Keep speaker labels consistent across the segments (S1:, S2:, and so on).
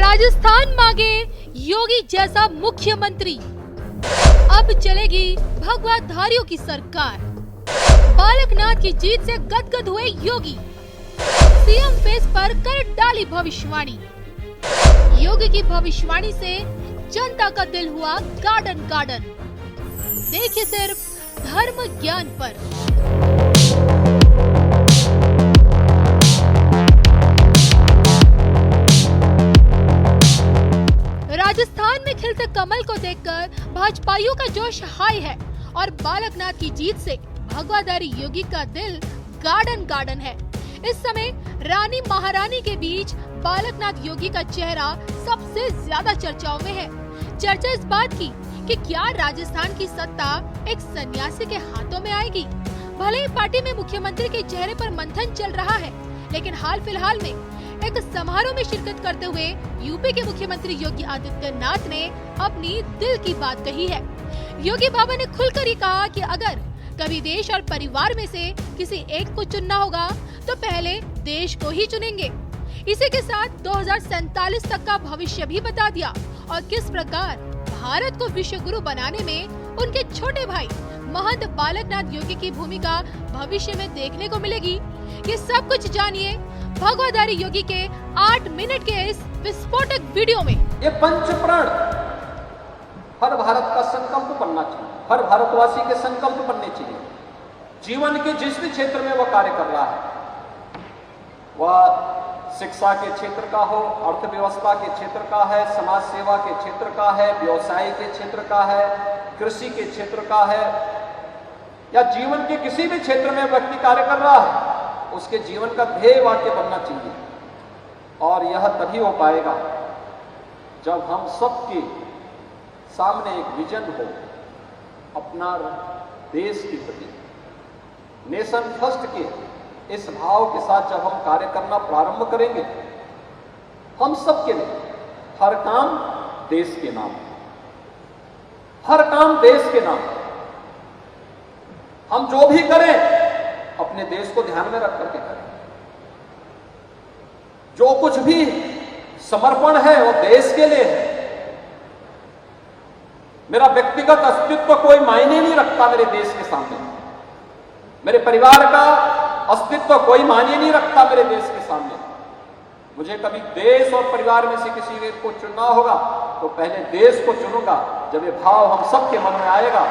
S1: राजस्थान मांगे योगी जैसा मुख्यमंत्री, अब चलेगी भगवाधारियों की सरकार। बालकनाथ की जीत से गदगद हुए योगी, सीएम फेस पर कर डाली भविष्यवाणी। योगी की भविष्यवाणी से जनता का दिल हुआ गार्डन गार्डन। देखिए सिर्फ धर्म ज्ञान पर। राजस्थान में खिलते कमल को देखकर भाजपाइयों का जोश हाई है और बालकनाथ की जीत से भगवाधारी योगी का दिल गार्डन गार्डन है। इस समय रानी महारानी के बीच बालकनाथ योगी का चेहरा सबसे ज्यादा चर्चाओं में है। चर्चा इस बात की कि क्या राजस्थान की सत्ता एक सन्यासी के हाथों में आएगी। भले ही पार्टी में मुख्यमंत्री के चेहरे पर मंथन चल रहा है, लेकिन हाल फिलहाल में एक समारोह में शिरकत करते हुए यूपी के मुख्यमंत्री योगी आदित्यनाथ ने अपनी दिल की बात कही है। योगी बाबा ने खुलकर ही कहा कि अगर कभी देश और परिवार में से किसी एक को चुनना होगा तो पहले देश को ही चुनेंगे। इसी के साथ 2047 तक का भविष्य भी बता दिया और किस प्रकार भारत को विश्व गुरु बनाने में उनके छोटे भाई महंत बालकनाथ योगी की भूमिका भविष्य में देखने को मिलेगी। ये सब कुछ जानिए भगवाधारी योगी के 8 मिनट के इस विस्फोटक वीडियो में।
S2: ये पंचप्राण हर भारत का संकल्प बनना चाहिए, हर भारतवासी के संकल्प बनने चाहिए। जीवन के जिस भी क्षेत्र में वह कार्य कर रहा है, वह शिक्षा के क्षेत्र का हो, अर्थव्यवस्था के क्षेत्र का है, समाज सेवा के क्षेत्र का है, व्यवसाय के क्षेत्र का है, कृषि के क्षेत्र का है, या जीवन के किसी भी क्षेत्र में व्यक्ति कार्य कर रहा है, उसके जीवन का ध्येय वाक्य बनना चाहिए। और यह तभी हो पाएगा जब हम सबके सामने एक विजन हो अपना देश के प्रति, नेशन फर्स्ट के इस भाव के साथ जब हम कार्य करना प्रारंभ करेंगे, हम सबके लिए हर काम देश के नाम, हर काम देश के नाम, हम जो भी करें अपने देश को ध्यान में रख करके करें। जो कुछ भी समर्पण है वो देश के लिए है। मेरा व्यक्तिगत अस्तित्व कोई मायने नहीं रखता मेरे देश के सामने, मेरे परिवार का अस्तित्व कोई मायने नहीं रखता मेरे देश के सामने। मुझे कभी देश और परिवार में से किसी एक को चुनना होगा तो पहले देश को चुनूंगा। जब ये भाव हम सबके मन में आएगा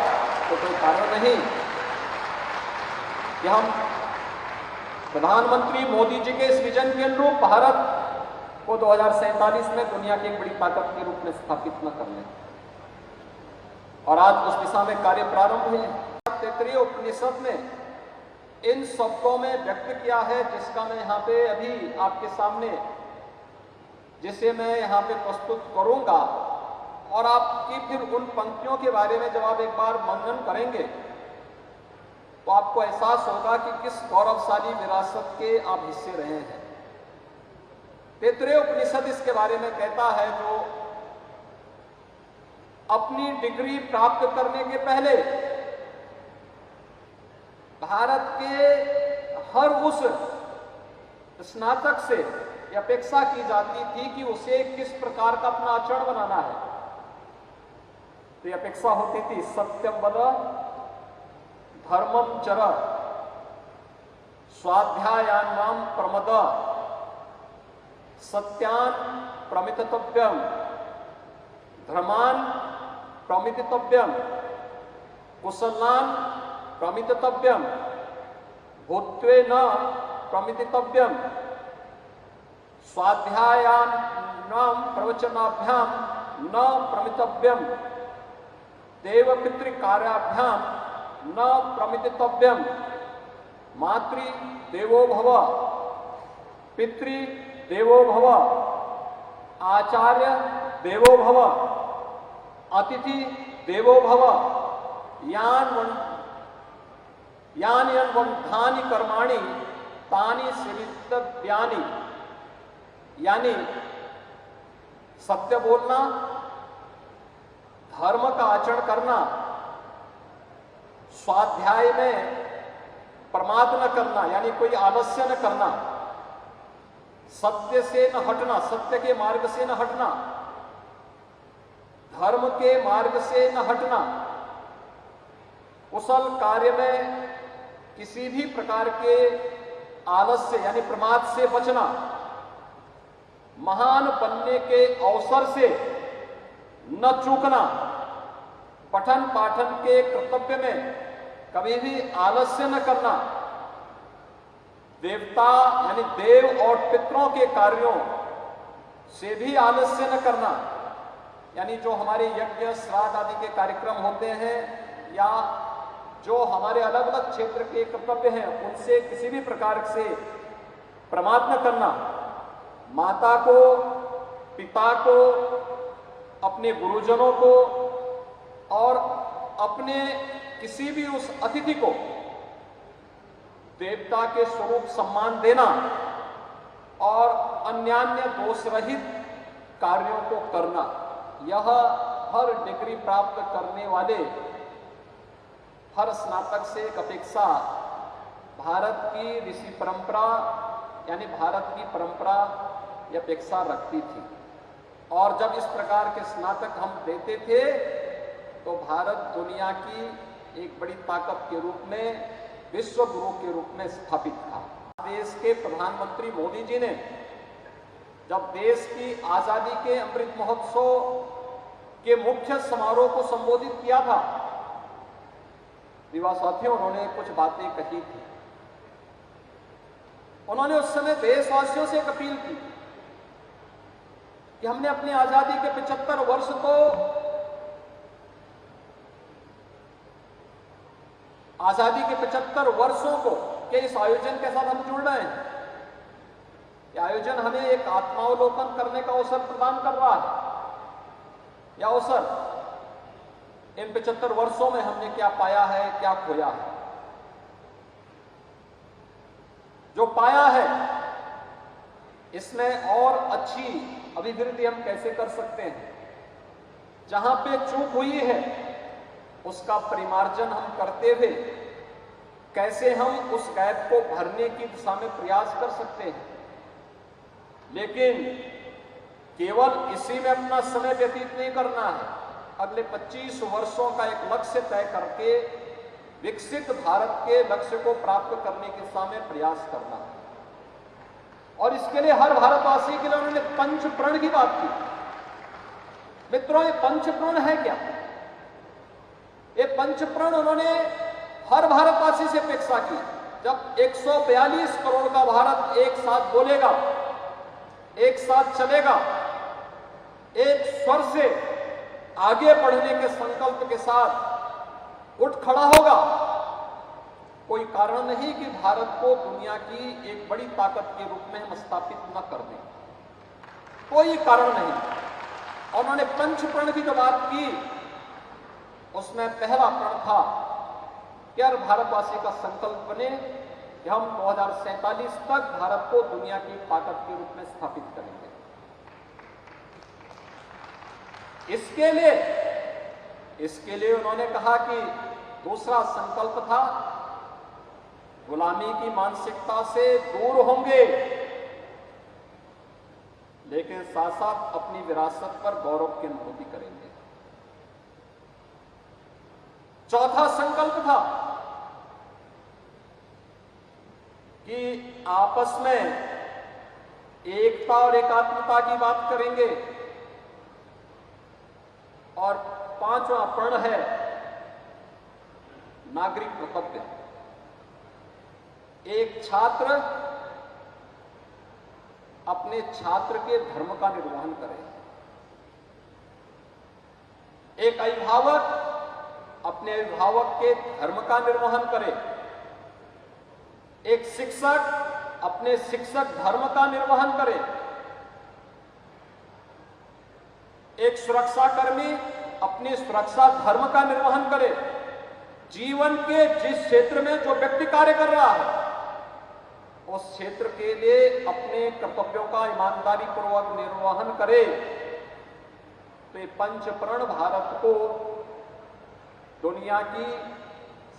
S2: तो कोई कारण नहीं कि हम प्रधानमंत्री मोदी जी के इस विजन के अनुरूप भारत को 2047 में दुनिया की एक बड़ी ताकत के रूप में स्थापित न कर लें। और आज उस दिशा में कार्य प्रारंभ हुए। तैत्तिरीय उपनिषद में इन शब्दों में व्यक्त किया है, जिसका मैं यहाँ पे अभी आपके सामने, जिसे मैं यहाँ पे प्रस्तुत करूंगा। और आपकी फिर उन पंक्तियों के बारे में जब आप एक बार मनन करेंगे तो आपको एहसास होगा कि किस गौरवशाली विरासत के आप हिस्से रहे हैं। तैत्तिरीय उपनिषद इसके बारे में कहता है, जो अपनी डिग्री प्राप्त करने के पहले भारत के हर उस स्नातक से अपेक्षा की जाती थी कि उसे किस प्रकार का अपना आचरण बनाना है। तो अपेक्षा होती थी सत्यम वद, धर्मम चर, स्वाध्यायान्नाम प्रमद, सत्यान प्रमितव्यम, धर्मान प्रमितव्यम, कुशलान प्रमितव्यम, भूत्वे न प्रमितव्यम, स्वाध्यायान्नाम प्रवचनाभ्याम न प्रमितव्यम, देवपितृकार्याभ्याम न प्रमितव्यम, मातृ देवो भव, पितृ देवो भव, आचार्य देवो भव, अतिथि देवो भव, यान वंधानि कर्माणि तानि सेवितव्यानि। यानी सत्य बोलना, धर्म का आचरण करना, स्वाध्याय में प्रमाद न करना यानी कोई आलस्य न करना, सत्य से न हटना, सत्य के मार्ग से न हटना, धर्म के मार्ग से न हटना, कुशल कार्य में किसी भी प्रकार के आलस्य यानी प्रमाद से बचना, महान बनने के अवसर से न चूकना, पठन पाठन के कर्तव्य में कभी भी आलस्य न करना, देवता यानी देव और पितरों के कार्यों से भी आलस्य न करना, यानी जो हमारे यज्ञ श्राद्ध आदि के कार्यक्रम होते हैं या जो हमारे अलग अलग क्षेत्र के कर्तव्य हैं उनसे किसी भी प्रकार से प्रमाद न करना, माता को, पिता को, अपने गुरुजनों को और अपने किसी भी उस अतिथि को देवता के स्वरूप सम्मान देना और अन्यान्य दोष रहित कार्यों को करना, यह हर डिग्री प्राप्त करने वाले हर स्नातक से एक अपेक्षा भारत की ऋषि परंपरा यानी भारत की परंपरा यह अपेक्षा रखती थी। और जब इस प्रकार के स्नातक हम देते थे तो भारत दुनिया की एक बड़ी ताकत के रूप में, विश्व गुरु के रूप में स्थापित था। देश के प्रधानमंत्री मोदी जी ने जब देश की आजादी के अमृत महोत्सव के मुख्य समारोह को संबोधित किया था, युवा साथियों, उन्होंने कुछ बातें कही थी। उन्होंने उस समय देशवासियों से एक अपील की कि हमने अपनी आजादी के 75 वर्ष को आजादी के 75 वर्षों को के इस आयोजन के साथ हम जुड़ रहे हैं। यह आयोजन हमें एक आत्मावलोकन करने का अवसर प्रदान कर रहा है। यह अवसर इन 75 वर्षों में हमने क्या पाया है, क्या खोया है। जो पाया है इसमें और अच्छी अभिवृद्धि हम कैसे कर सकते हैं, जहां पे चूक हुई है उसका परिमार्जन हम करते हुए कैसे हम उस गैप को भरने की दिशा में प्रयास कर सकते हैं। लेकिन केवल इसी में अपना समय व्यतीत नहीं करना है, अगले 25 वर्षों का एक लक्ष्य तय करके विकसित भारत के लक्ष्य को प्राप्त करने की दिशा में प्रयास करना है। और इसके लिए हर भारतवासी के लिए उन्होंने पंचप्रण की बात की। मित्रों, ये पंचप्रण है क्या? ये पंचप्रण उन्होंने हर भारतवासी से अपेक्षा की। जब 142 करोड़ का भारत एक साथ बोलेगा, एक साथ चलेगा, एक स्वर से आगे बढ़ने के संकल्प के साथ उठ खड़ा होगा, कोई कारण नहीं कि भारत को दुनिया की एक बड़ी ताकत के रूप में हम स्थापित न कर दें। कोई कारण नहीं। उन्होंने पंचप्रण की जो बात की उसमें पहला प्रण था कि हर भारतवासी का संकल्प बने कि हम 2047 तक भारत को दुनिया की ताकत के रूप में स्थापित करेंगे। इसके लिए उन्होंने कहा कि दूसरा संकल्प था गुलामी की मानसिकता से दूर होंगे, लेकिन साथ साथ अपनी विरासत पर गौरव की अनुभूति करेंगे। चौथा संकल्प था कि आपस में एकता और एकात्मता की बात करेंगे। और पांचवा प्रण है नागरिक कर्तव्य। एक छात्र अपने छात्र के धर्म का निर्वहन करे, एक अभिभावक अपने अभिभावक के धर्म का निर्वहन करे, एक शिक्षक अपने शिक्षक धर्म का निर्वहन करे, एक सुरक्षाकर्मी अपने सुरक्षा धर्म का निर्वहन करे। जीवन के जिस क्षेत्र में जो व्यक्ति कार्य कर रहा है उस क्षेत्र के लिए अपने कर्तव्यों का ईमानदारी पूर्वक निर्वहन करे। तो ये पंचप्रण भारत को दुनिया की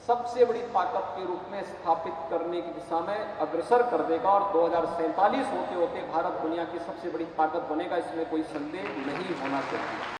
S2: सबसे बड़ी ताकत के रूप में स्थापित करने की दिशा में अग्रसर कर देगा और 2047 होते होते भारत दुनिया की सबसे बड़ी ताकत बनेगा, इसमें कोई संदेह नहीं होना चाहिए।